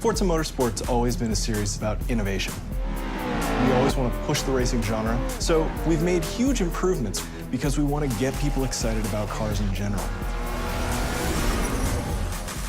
Forza Motorsport's always been a series about innovation. We always want to push the racing genre, so we've made huge improvements because we want to get people excited about cars in general.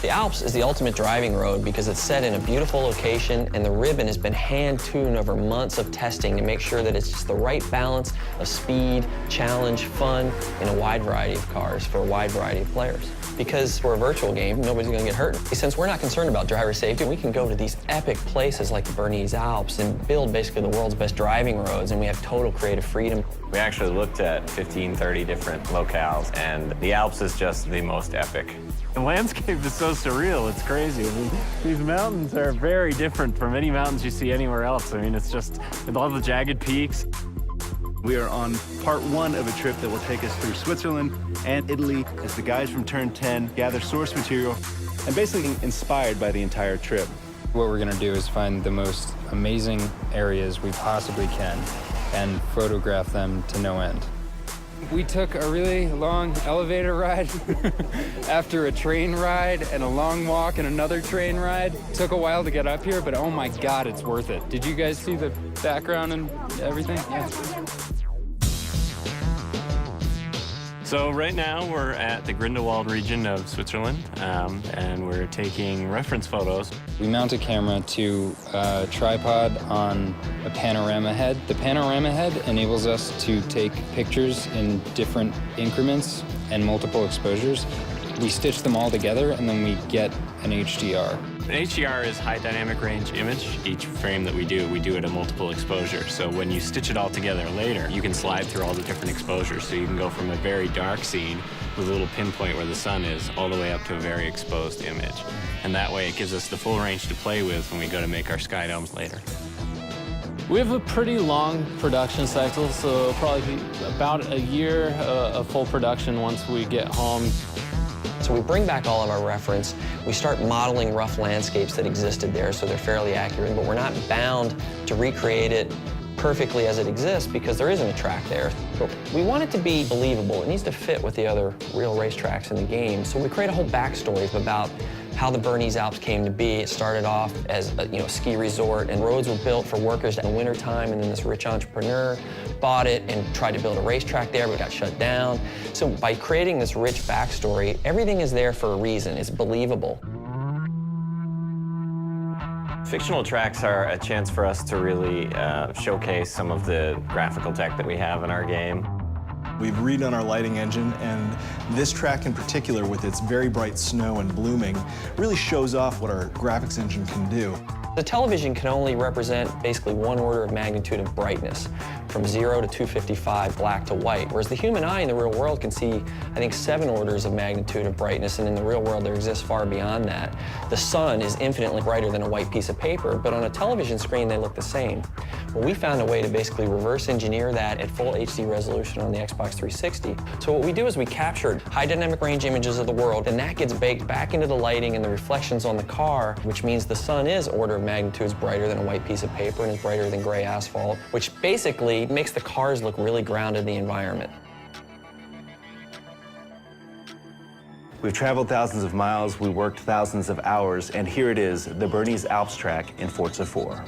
The Alps is the ultimate driving road because it's set in a beautiful location, and the ribbon has been hand-tuned over months of testing to make sure that it's just the right balance of speed, challenge, fun, in a wide variety of cars for a wide variety of players. Because we're a virtual game, nobody's going to get hurt. Since we're not concerned about driver safety, we can go to these epic places like the Burmese Alps and build basically the world's best driving roads, and we have total creative freedom. We actually looked at 15, 30 different locales, and the Alps is just the most epic. The landscape is so surreal, it's crazy. I mean, these mountains are very different from any mountains you see anywhere else. I mean, it's just all the jagged peaks. We are on part one of a trip that will take us through Switzerland and Italy as the guys from Turn 10 gather source material and basically inspired by the entire trip. What we're gonna do is find the most amazing areas we possibly can and photograph them to no end. We took a really long elevator ride after a train ride and a long walk and another train ride. Took a while to get up here, but oh my God, it's worth it. Did you guys see the background and everything? Yeah. So right now we're at the Grindelwald region of Switzerland, and we're taking reference photos. We mount a camera to a tripod on a panorama head. The panorama head enables us to take pictures in different increments and multiple exposures. We stitch them all together, and then we get an HDR. An HDR is high dynamic range image. Each frame that we do it at multiple exposure. So when you stitch it all together later, you can slide through all the different exposures. So you can go from a very dark scene with a little pinpoint where the sun is all the way up to a very exposed image. And that way it gives us the full range to play with when we go to make our sky domes later. We have a pretty long production cycle, so probably about a year of full production once we get home. So we bring back all of our reference, we start modeling rough landscapes that existed there so they're fairly accurate, but we're not bound to recreate it perfectly as it exists because there isn't a track there. But we want it to be believable. It needs to fit with the other real racetracks in the game. So we create a whole backstory about how the Burmese Alps came to be. It started off as a ski resort, and roads were built for workers in the wintertime, and then this rich entrepreneur bought it and tried to build a racetrack there, but got shut down. So by creating this rich backstory, everything is there for a reason. It's believable. Fictional tracks are a chance for us to really showcase some of the graphical tech that we have in our game. We've redone our lighting engine, and this track in particular, with its very bright snow and blooming, really shows off what our graphics engine can do. The television can only represent basically one order of magnitude of brightness, from 0 to 255, black to white, whereas the human eye in the real world can see, I think, 7 orders of magnitude of brightness, and in the real world there exists far beyond that. The sun is infinitely brighter than a white piece of paper, but on a television screen they look the same. Well, we found a way to basically reverse engineer that at full HD resolution on the Xbox 360. So what we do is we captured high dynamic range images of the world, and that gets baked back into the lighting and the reflections on the car, which means the sun is order of magnitudes brighter than a white piece of paper and is brighter than gray asphalt, which basically makes the cars look really grounded in the environment. We've traveled thousands of miles, we worked thousands of hours, and here it is, the Burmese Alps track in Forza 4.